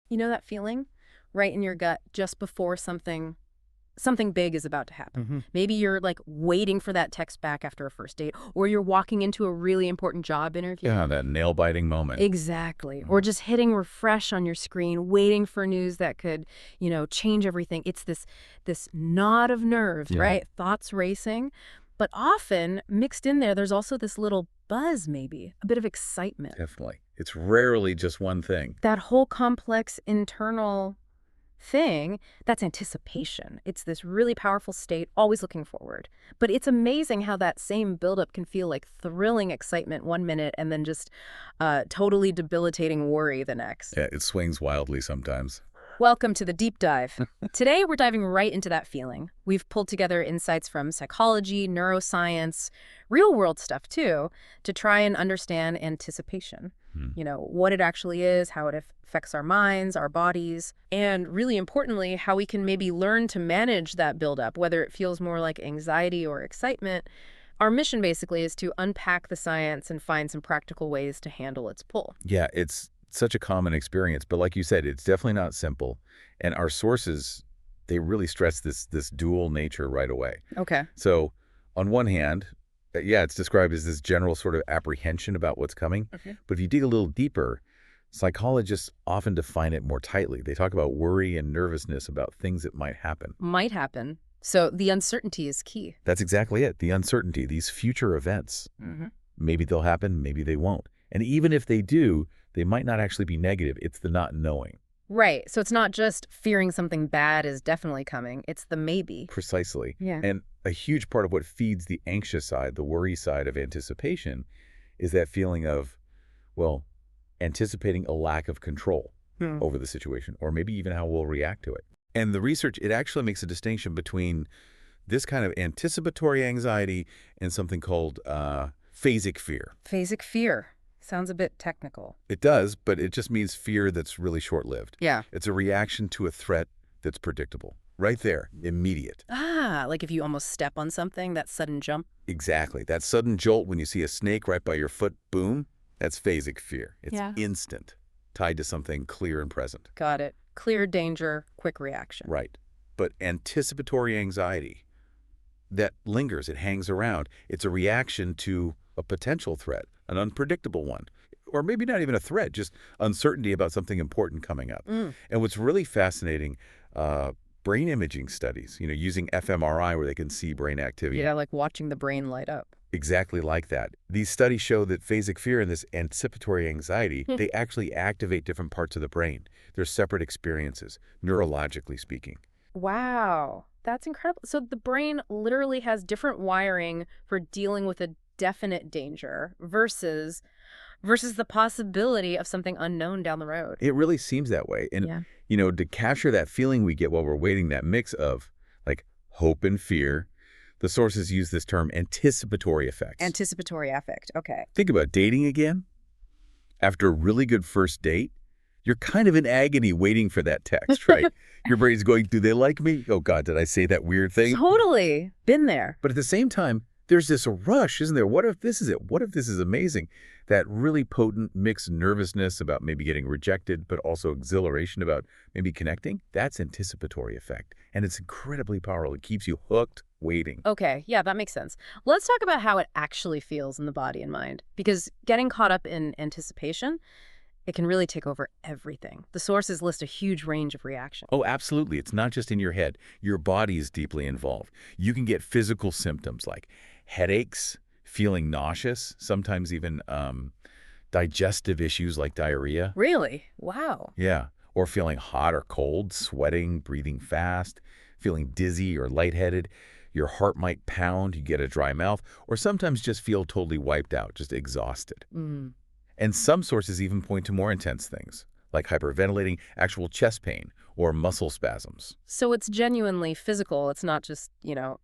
You know that feeling right in your gut just before something big is about to happen. Hmm. Maybe you're like waiting for that text back after a first date, or you're walking into a really important job interview. Yeah, that nail-biting moment. Exactly. Or Mm. just hitting refresh on your screen, waiting for news that could, change everything. It's this knot of nerves, Yeah, right? Thoughts racing. But often mixed in there, there's also this little buzz, maybe, a bit of excitement. definitely. It's rarely just one thing. That whole complex internal thing, that's anticipation. It's this really powerful state, always looking forward. But it's amazing how that same buildup can feel like thrilling excitement one minute and then just totally debilitating worry the next. Yeah, it swings wildly sometimes. Welcome to the deep dive. Today, we're diving right into that feeling. We've pulled together insights from psychology, neuroscience, real world stuff too, to try and understand anticipation. Hmm. What it actually is, how it affects our minds, our bodies, and really importantly, how we can maybe learn to manage that buildup, whether it feels more like anxiety or excitement. Our mission basically is to unpack the science and find some practical ways to handle its pull. Yeah, it's such a common experience, but like you said, it's definitely not simple. And our sources, they really stress this dual nature right away. Okay. So, on one hand, yeah, it's described as this general sort of apprehension about what's coming. Okay. But if you dig a little deeper, psychologists often define it more tightly. They talk about worry and nervousness about things that might happen. Might happen. So the uncertainty is key. That's exactly it. The uncertainty, these future events. Hmm. Maybe they'll happen, maybe they won't. And even if they do, they might not actually be negative. It's the not knowing. Right. So it's not just fearing something bad is definitely coming. It's the maybe. Precisely. Yeah. And a huge part of what feeds the anxious side, the worry side of anticipation, is that feeling of, well, anticipating a lack of control Hmm. over the situation, or maybe even how we'll react to it. And the research, it actually makes a distinction between this kind of anticipatory anxiety and something called phasic fear. Phasic fear. Sounds a bit technical. It does, but it just means fear that's really short-lived. Yeah. It's a reaction to a threat that's predictable. Right there, immediate. Like if you almost step on something, that sudden jump. Exactly. That sudden jolt when you see a snake right by your foot, boom, that's phasic fear. It's Yeah. instant, tied to something clear and present. Got it. Clear danger, quick reaction. Right. But anticipatory anxiety, that lingers, it hangs around. It's a reaction to a potential threat, an unpredictable one, or maybe not even a threat, just uncertainty about something important coming up. Mm. And what's really fascinating, brain imaging studies, using fMRI where they can see brain activity. Yeah, like watching the brain light up. Exactly like that. These studies show that phasic fear and this anticipatory anxiety, they actually activate different parts of the brain. They're separate experiences, neurologically speaking. Wow. That's incredible. So the brain literally has different wiring for dealing with a definite danger versus the possibility of something unknown down the road. It really seems that way. And, Yeah. to capture that feeling we get while we're waiting, that mix of like hope and fear, the sources use this term anticipatory effects. Anticipatory affect. Okay. Think about dating again. After a really good first date, you're kind of in agony waiting for that text, right? Your brain's going, do they like me? Oh, God, did I say that weird thing? Totally. Been there. But at the same time, there's this rush, isn't there? What if this is it? What if this is amazing? That really potent mixed nervousness about maybe getting rejected, but also exhilaration about maybe connecting. That's anticipatory effect. And it's incredibly powerful. It keeps you hooked, waiting. Okay, yeah, that makes sense. Let's talk about how it actually feels in the body and mind. Because getting caught up in anticipation, it can really take over everything. The sources list a huge range of reactions. Oh, absolutely. It's not just in your head. Your body is deeply involved. You can get physical symptoms like headaches, feeling nauseous, sometimes even digestive issues like diarrhea. Really? Wow. Yeah. Or feeling hot or cold, sweating, breathing fast, feeling dizzy or lightheaded. Your heart might pound, you get a dry mouth, or sometimes just feel totally wiped out, just exhausted. Mm. And some sources even point to more intense things, like hyperventilating, actual chest pain, or muscle spasms. So it's genuinely physical. It's not just,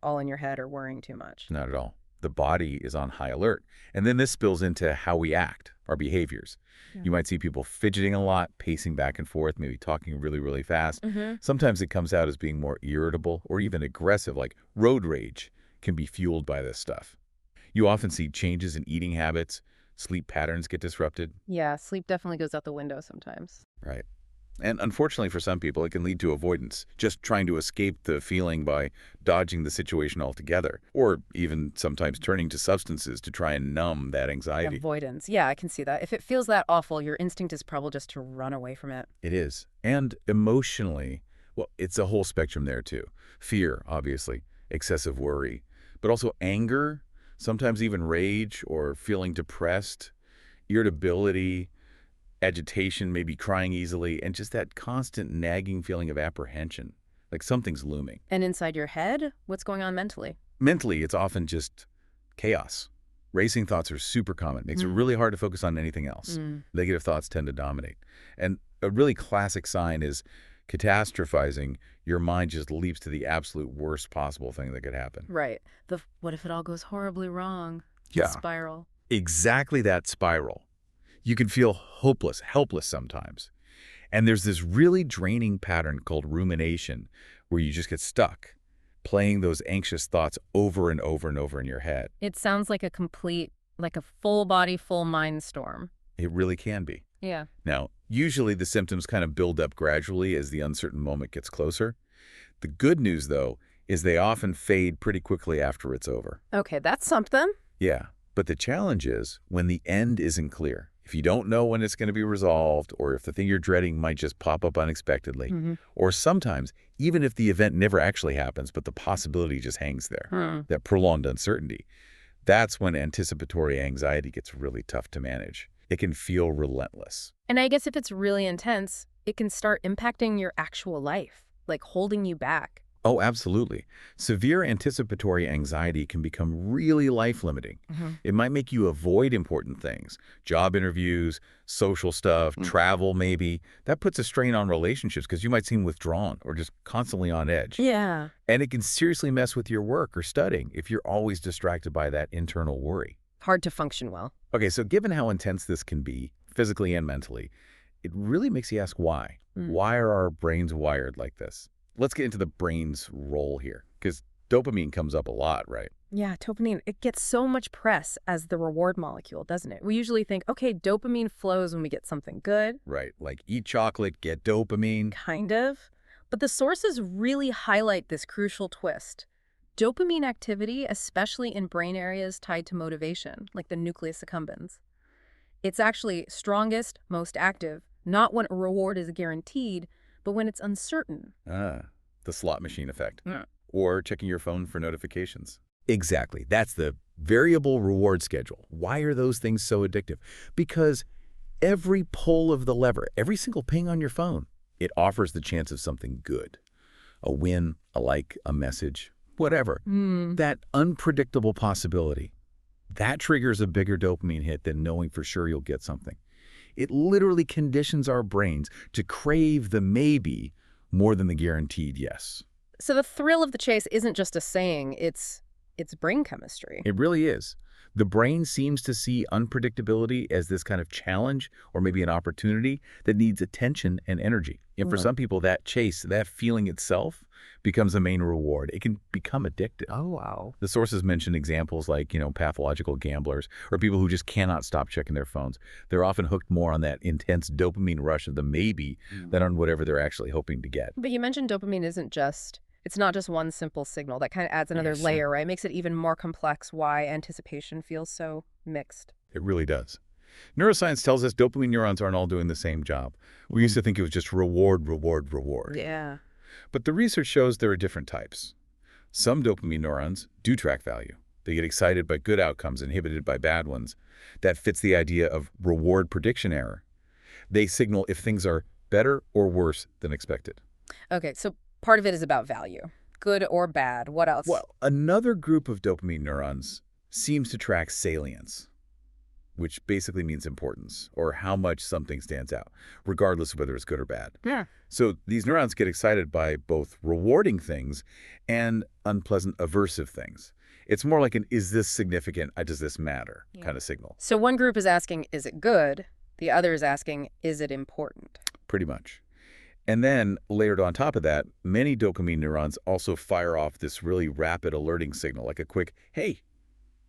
all in your head or worrying too much. Not at all. The body is on high alert. And then this spills into how we act, our behaviors. Yeah. You might see people fidgeting a lot, pacing back and forth, maybe talking really, really fast. Mm-hmm. Sometimes it comes out as being more irritable or even aggressive, like road rage can be fueled by this stuff. You often see changes in eating habits, sleep patterns get disrupted. Yeah, sleep definitely goes out the window sometimes. Right. And unfortunately for some people, it can lead to avoidance, just trying to escape the feeling by dodging the situation altogether, or even sometimes turning to substances to try and numb that anxiety. Avoidance. Yeah, I can see that. If it feels that awful, your instinct is probably just to run away from it. It is. And emotionally, well, it's a whole spectrum there too. Fear, obviously, excessive worry, but also anger, sometimes even rage or feeling depressed, irritability, agitation, maybe crying easily, and just that constant nagging feeling of apprehension, like something's looming. And inside your head, what's going on mentally? Mentally, it's often just chaos. Racing thoughts are super common. Makes it Mm. really hard to focus on anything else. Mm. Negative thoughts tend to dominate. And a really classic sign is catastrophizing. Your mind just leaps to the absolute worst possible thing that could happen. Right. What if it all goes horribly wrong? The Yeah. spiral. Exactly that spiral. You can feel hopeless, helpless sometimes. And there's this really draining pattern called rumination where you just get stuck playing those anxious thoughts over and over and over in your head. It sounds like like a full body, full mind storm. It really can be. Yeah. Now, usually the symptoms kind of build up gradually as the uncertain moment gets closer. The good news, though, is they often fade pretty quickly after it's over. Okay, that's something. Yeah, but the challenge is when the end isn't clear. If you don't know when it's going to be resolved, or if the thing you're dreading might just pop up unexpectedly, Mm-hmm. or sometimes even if the event never actually happens, but the possibility just hangs there, that prolonged uncertainty, that's when anticipatory anxiety gets really tough to manage. It can feel relentless. And I guess if it's really intense, it can start impacting your actual life, like holding you back. Oh, absolutely. Severe anticipatory anxiety can become really life-limiting. Mhm. It might make you avoid important things, job interviews, social stuff, travel maybe. That puts a strain on relationships because you might seem withdrawn or just constantly on edge. Yeah. And it can seriously mess with your work or studying if you're always distracted by that internal worry. Hard to function well. Okay, so given how intense this can be, physically and mentally, it really makes you ask why. Mm. Why are our brains wired like this? Let's get into the brain's role here, because dopamine comes up a lot, right? Yeah, dopamine, it gets so much press as the reward molecule, doesn't it? We usually think, okay, dopamine flows when we get something good, Right, like eat chocolate, get dopamine. kind of. But the sources really highlight this crucial twist. Dopamine activity, especially in brain areas tied to motivation, like the nucleus accumbens, it's actually strongest, most active, not when a reward is guaranteed, but when it's uncertain. Ah, the slot machine effect. Yeah. Or checking your phone for notifications. Exactly. That's the variable reward schedule. Why are those things so addictive? Because every pull of the lever, every single ping on your phone, it offers the chance of something good. A win, a like, a message, whatever. That unpredictable possibility, that triggers a bigger dopamine hit than knowing for sure you'll get something. It literally conditions our brains to crave the maybe more than the guaranteed yes. So the thrill of the chase isn't just a saying, it's brain chemistry. It really is. The brain seems to see unpredictability as this kind of challenge or maybe an opportunity that needs attention and energy. And for some people, that chase, that feeling itself becomes the main reward. It can become addictive. Oh, wow. The sources mention examples like, pathological gamblers or people who just cannot stop checking their phones. They're often hooked more on that intense dopamine rush of the maybe than on whatever they're actually hoping to get. But you mentioned dopamine it's not just one simple signal. That kind of adds another Yes. layer, right? Makes it even more complex why anticipation feels so mixed. It really does. Neuroscience tells us dopamine neurons aren't all doing the same job. We used to think it was just reward, reward, reward. Yeah. But the research shows there are different types. Some dopamine neurons do track value. They get excited by good outcomes, inhibited by bad ones. That fits the idea of reward prediction error. They signal if things are better or worse than expected. Okay, so part of it is about value. Good or bad. What else? Well, another group of dopamine neurons seems to track salience, which basically means importance, or how much something stands out, regardless of whether it's good or bad. Yeah. So these neurons get excited by both rewarding things and unpleasant, aversive things. It's more like an is this significant, does this matter kind of signal, So one group is asking, is it good? The other is asking, is it important? pretty much. And then, layered on top of that, many dopamine neurons also fire off this really rapid alerting signal, like a quick, hey,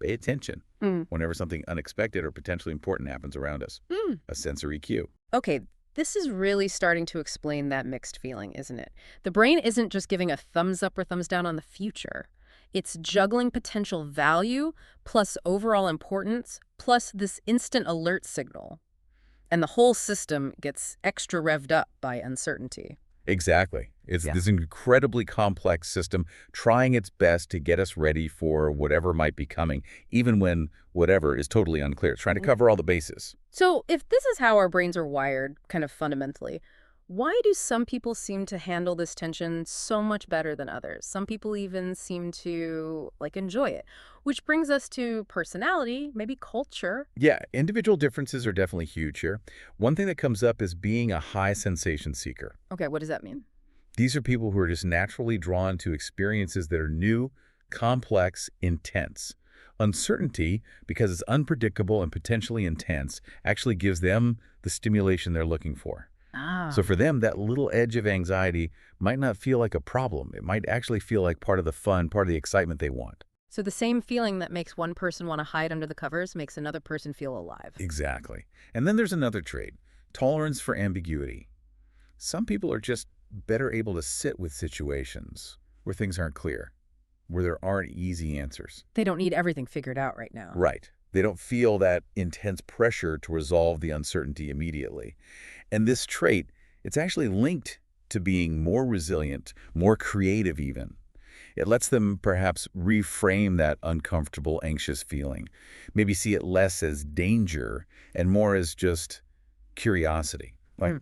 pay attention, whenever something unexpected or potentially important happens around us, a sensory cue. Okay, This is really starting to explain that mixed feeling, isn't it? The brain isn't just giving a thumbs up or thumbs down on the future. It's juggling potential value plus overall importance plus this instant alert signal. And the whole system gets extra revved up by uncertainty. Exactly. It's Yeah. this incredibly complex system trying its best to get us ready for whatever might be coming, even when whatever is totally unclear. It's trying to cover all the bases. So, if this is how our brains are wired, kind of fundamentally, why do some people seem to handle this tension so much better than others? Some people even seem to, like, enjoy it. Which brings us to personality, maybe culture. Yeah, individual differences are definitely huge here. One thing that comes up is being a high sensation seeker. Okay, what does that mean? These are people who are just naturally drawn to experiences that are new, complex, intense. Uncertainty, because it's unpredictable and potentially intense, actually gives them the stimulation they're looking for. So Ah. for them, that little edge of anxiety might not feel like a problem. It might actually feel like part of the fun, part of the excitement they want. So, the same feeling that makes one person want to hide under the covers makes another person feel alive. Exactly. And then there's another trait, tolerance for ambiguity. Some people are just better able to sit with situations where things aren't clear, where there aren't easy answers. They don't need everything figured out right now. Right. They don't feel that intense pressure to resolve the uncertainty immediately. And this trait, it's actually linked to being more resilient, more creative even. It lets them perhaps reframe that uncomfortable, anxious feeling, maybe see it less as danger and more as just curiosity. Like,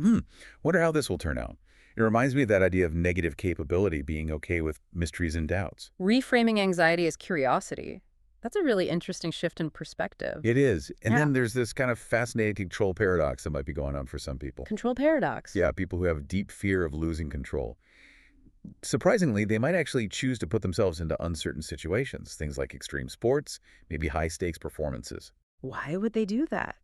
wonder how this will turn out. It reminds me of that idea of negative capability, being okay with mysteries and doubts. Reframing anxiety as curiosity. That's a really interesting shift in perspective. It is. And Yeah. then there's this kind of fascinating control paradox that might be going on for some people. Control paradox. Yeah, people who have deep fear of losing control. Surprisingly, they might actually choose to put themselves into uncertain situations, things like extreme sports, maybe high-stakes performances. Why would they do that?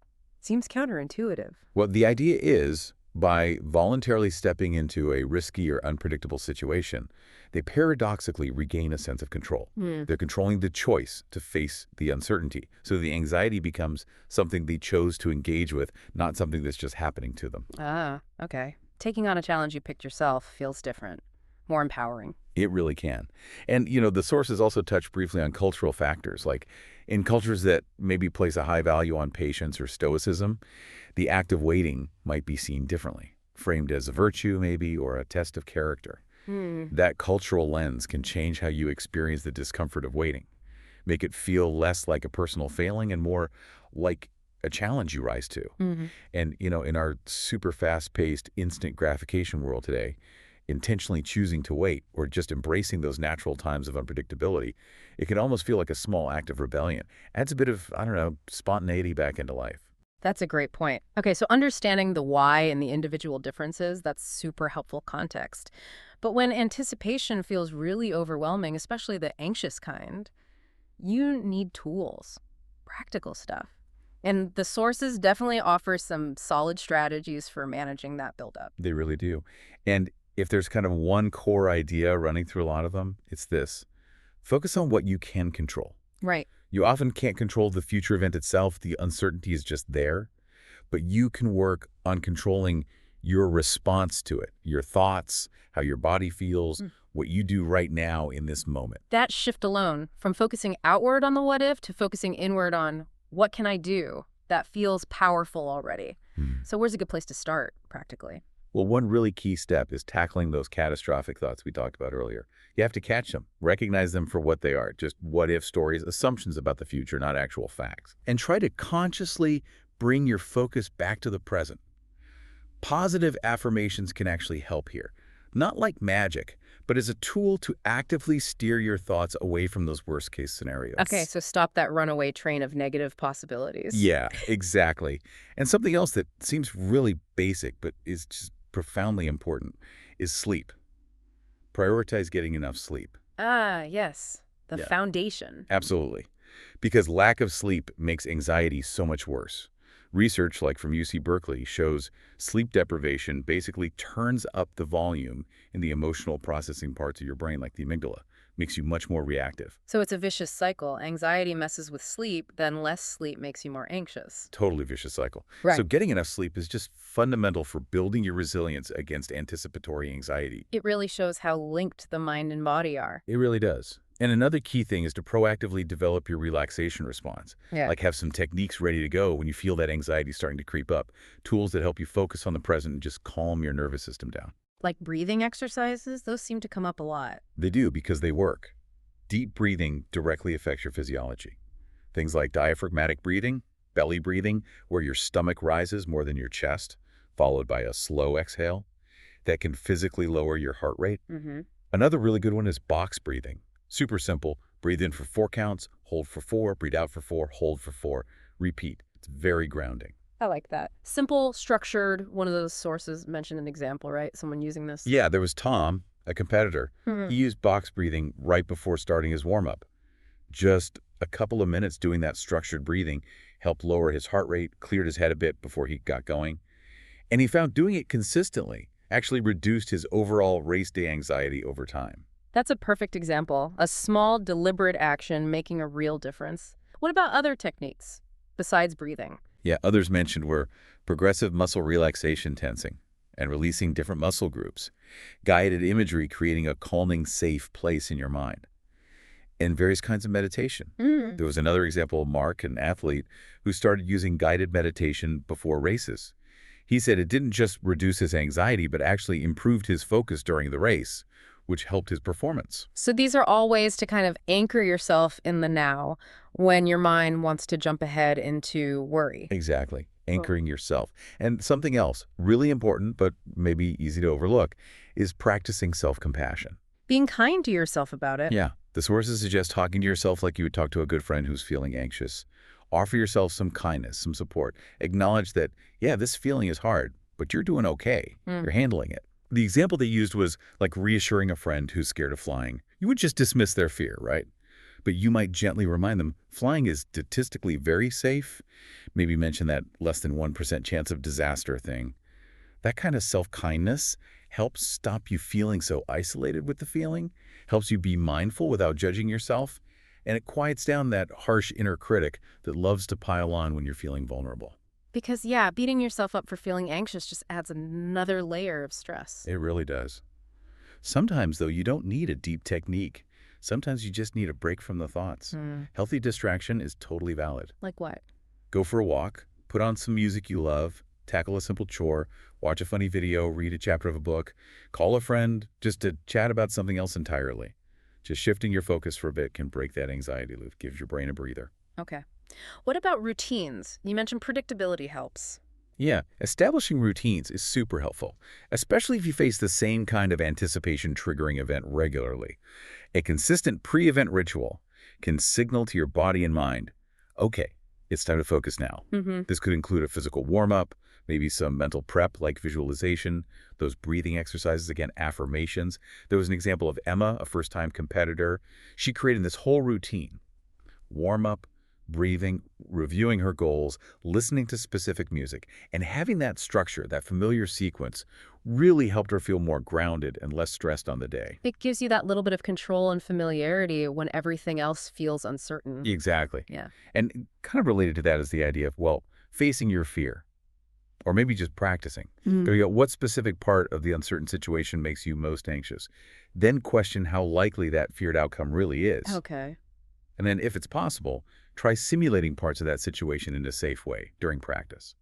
Seems counterintuitive. Well, the idea is, by voluntarily stepping into a risky or unpredictable situation, they paradoxically regain a sense of control. Hmm. They're controlling the choice to face the uncertainty. So the anxiety becomes something they chose to engage with, not something that's just happening to them. Ah, okay. Taking on a challenge you picked yourself feels different, more empowering. It really can. And, the sources also touch briefly on cultural factors, like in cultures that maybe place a high value on patience or stoicism, the act of waiting might be seen differently, framed as a virtue maybe or a test of character. Hmm. That cultural lens can change how you experience the discomfort of waiting, make it feel less like a personal failing and more like a challenge you rise to. Mm-hmm. And, in our super fast-paced instant gratification world today, intentionally choosing to wait or just embracing those natural times of unpredictability, it can almost feel like a small act of rebellion. Adds a bit of, I don't know, spontaneity back into life. That's a great point. Okay, so understanding the why and the individual differences, that's super helpful context. But when anticipation feels really overwhelming, especially the anxious kind, you need tools, practical stuff. And the sources definitely offer some solid strategies for managing that buildup. They really do. And if there's kind of one core idea running through a lot of them, it's this. Focus on what you can control. Right. You often can't control the future event itself. The uncertainty is just there. But you can work on controlling your response to it, your thoughts, how your body feels, what you do right now in this moment. That shift alone, from focusing outward on the what if to focusing inward on what can I do, that feels powerful already. So where's a good place to start, practically? Well, one really key step is tackling those catastrophic thoughts we talked about earlier. You have to catch them, recognize them for what they are, just what-if stories, assumptions about the future, not actual facts. And try to consciously bring your focus back to the present. Positive affirmations can actually help here. Not like magic, but as a tool to actively steer your thoughts away from those worst-case scenarios. Okay, so stop that runaway train of negative possibilities. Yeah, exactly. And something else that seems really basic but is just profoundly important is sleep. Prioritize getting enough sleep. Ah, yes. The Yeah. foundation. Absolutely. Because lack of sleep makes anxiety so much worse. Research, like from UC Berkeley, shows sleep deprivation basically turns up the volume in the emotional processing parts of your brain, like the amygdala, makes you much more reactive. So it's a vicious cycle. Anxiety messes with sleep, then less sleep makes you more anxious. Totally vicious cycle. So Right. getting enough sleep is just fundamental for building your resilience against anticipatory anxiety. It really shows how linked the mind and body are. It really does. And another key thing is to proactively develop your relaxation response. Yeah. Like have some techniques ready to go when you feel that anxiety starting to creep up. Tools that help you focus on the present and just calm your nervous system down. Like breathing exercises, those seem to come up a lot. They do because they work. Deep breathing directly affects your physiology. Things like diaphragmatic breathing, belly breathing, where your stomach rises more than your chest, followed by a slow exhale, that can physically lower your heart rate. Mm-hmm. Another really good one is box breathing. Super simple. Breathe in for 4 counts, hold for 4, breathe out for 4, hold for 4. Repeat. It's very grounding. I like that. Simple, structured, one of those sources mentioned an example, right? Someone using this. Yeah, there was Tom, a competitor. Mhm. He used box breathing right before starting his warm-up. Just a couple of minutes doing that structured breathing helped lower his heart rate, cleared his head a bit before he got going. And he found doing it consistently actually reduced his overall race day anxiety over time. That's a perfect example. A small, deliberate action making a real difference. What about other techniques besides breathing? Yeah, others mentioned were progressive muscle relaxation tensing and releasing different muscle groups, guided imagery creating a calming, safe place in your mind, and various kinds of meditation. Mm. There was another example of Mark, an athlete, who started using guided meditation before races. He said it didn't just reduce his anxiety, but actually improved his focus during the race, which helped his performance. So these are all ways to kind of anchor yourself in the now when your mind wants to jump ahead into worry. Exactly. Cool. Anchoring yourself. And something else, really important, but maybe easy to overlook, is practicing self-compassion. Being kind to yourself about it. Yeah. The sources suggest talking to yourself like you would talk to a good friend who's feeling anxious. Offer yourself some kindness, some support. Acknowledge that, yeah, this feeling is hard, but you're doing okay. Mm. You're handling it. The example they used was like reassuring a friend who's scared of flying. You would just dismiss their fear, right? But you might gently remind them, flying is statistically very safe. Maybe mention that less than 1% chance of disaster thing. That kind of self-kindness helps stop you feeling so isolated with the feeling, helps you be mindful without judging yourself, and it quiets down that harsh inner critic that loves to pile on when you're feeling vulnerable. Because, yeah, beating yourself up for feeling anxious just adds another layer of stress. It really does. Sometimes, though, you don't need a deep technique. Sometimes you just need a break from the thoughts. Mm. Healthy distraction is totally valid. Like what? Go for a walk, put on some music you love, tackle a simple chore, watch a funny video, read a chapter of a book, call a friend just to chat about something else entirely. Just shifting your focus for a bit can break that anxiety loop, gives your brain a breather. Okay. What about routines? You mentioned predictability helps. Yeah, establishing routines is super helpful, especially if you face the same kind of anticipation triggering event regularly. A consistent pre-event ritual can signal to your body and mind, okay, it's time to focus now. Mm-hmm. This could include a physical warm-up, maybe some mental prep like visualization, those breathing exercises, again, affirmations. There was an example of Emma, a first-time competitor. She created this whole routine, warm-up, breathing, reviewing her goals, listening to specific music, and having that structure, that familiar sequence, really helped her feel more grounded and less stressed on the day. It gives you that little bit of control and familiarity when everything else feels uncertain. Exactly. Yeah. And kind of related to that is the idea of, well, facing your fear, or maybe just practicing. There you go. What specific part of the uncertain situation makes you most anxious? Then question how likely that feared outcome really is. Okay. And then, if it's possible, try simulating parts of that situation in a safe way during practice.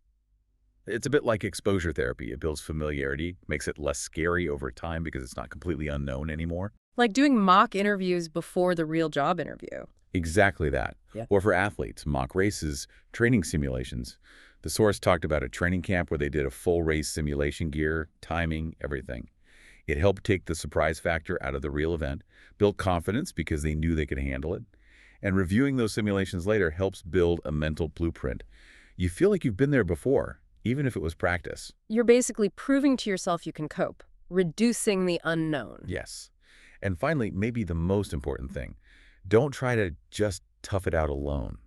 It's a bit like exposure therapy. It builds familiarity, makes it less scary over time because it's not completely unknown anymore. Like doing mock interviews before the real job interview. Exactly that. Yeah. Or for athletes, mock races, training simulations. The source talked about a training camp where they did a full race simulation gear, timing, everything. It helped take the surprise factor out of the real event, built confidence because they knew they could handle it, and reviewing those simulations later helps build a mental blueprint. You feel like you've been there before, even if it was practice. You're basically proving to yourself you can cope, reducing the unknown. Yes. And finally, maybe the most important thing, don't try to just tough it out alone.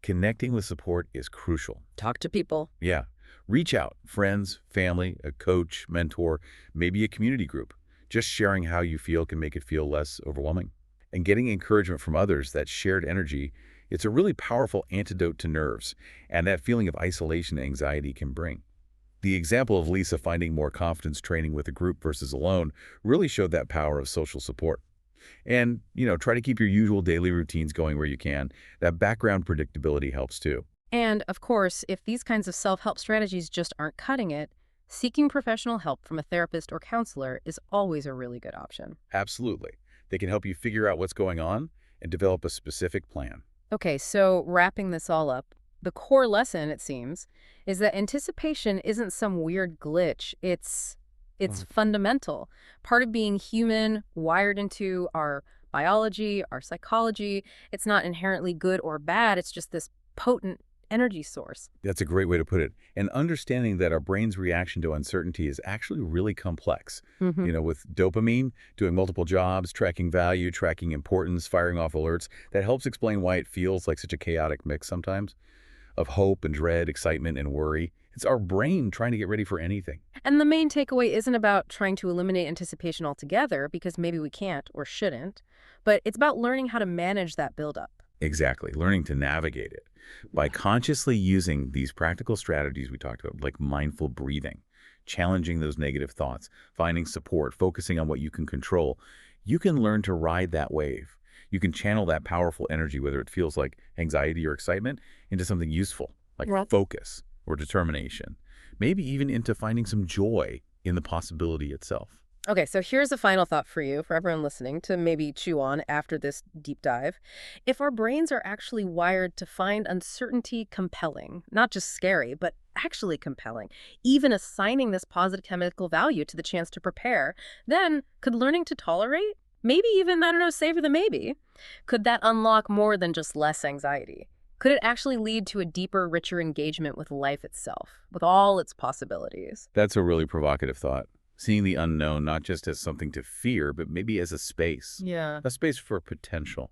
Connecting with support is crucial. Talk to people. Yeah. Reach out, friends, family, a coach, mentor, maybe a community group. Just sharing how you feel can make it feel less overwhelming. And getting encouragement from others, that shared energy, it's a really powerful antidote to nerves and that feeling of isolation anxiety can bring. The example of Lisa finding more confidence training with a group versus alone really showed that power of social support. And, try to keep your usual daily routines going where you can. That background predictability helps too. And, of course, if these kinds of self-help strategies just aren't cutting it, seeking professional help from a therapist or counselor is always a really good option. Absolutely. They can help you figure out what's going on and develop a specific plan. Okay, so wrapping this all up, the core lesson, it seems, is that anticipation isn't some weird glitch. It's fundamental. Part of being human, wired into our biology, our psychology. It's not inherently good or bad. It's just this potent energy source. That's a great way to put it. And understanding that our brain's reaction to uncertainty is actually really complex. Hmm. With dopamine, doing multiple jobs, tracking value, tracking importance, firing off alerts, that helps explain why it feels like such a chaotic mix sometimes of hope and dread, excitement and worry. It's our brain trying to get ready for anything. And the main takeaway isn't about trying to eliminate anticipation altogether, because maybe we can't or shouldn't, but it's about learning how to manage that buildup. Exactly, learning to navigate it. By consciously using these practical strategies we talked about, like mindful breathing, challenging those negative thoughts, finding support, focusing on what you can control, you can learn to ride that wave. You can channel that powerful energy, whether it feels like anxiety or excitement, into something useful, like Right. focus or determination. Maybe even into finding some joy in the possibility itself. Okay, so here's a final thought for you, for everyone listening, to maybe chew on after this deep dive. If our brains are actually wired to find uncertainty compelling, not just scary, but actually compelling, even assigning this positive chemical value to the chance to prepare, then could learning to tolerate, maybe even, I don't know, savor the maybe, could that unlock more than just less anxiety? Could it actually lead to a deeper, richer engagement with life itself, with all its possibilities? That's a really provocative thought. Seeing the unknown not just as something to fear, but maybe as Yeah. a space for potential,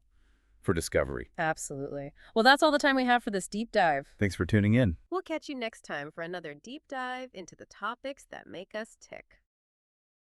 for discovery. Absolutely. Well, that's all the time we have for this deep dive. Thanks for tuning in. We'll catch you next time for another deep dive into the topics that make us tick.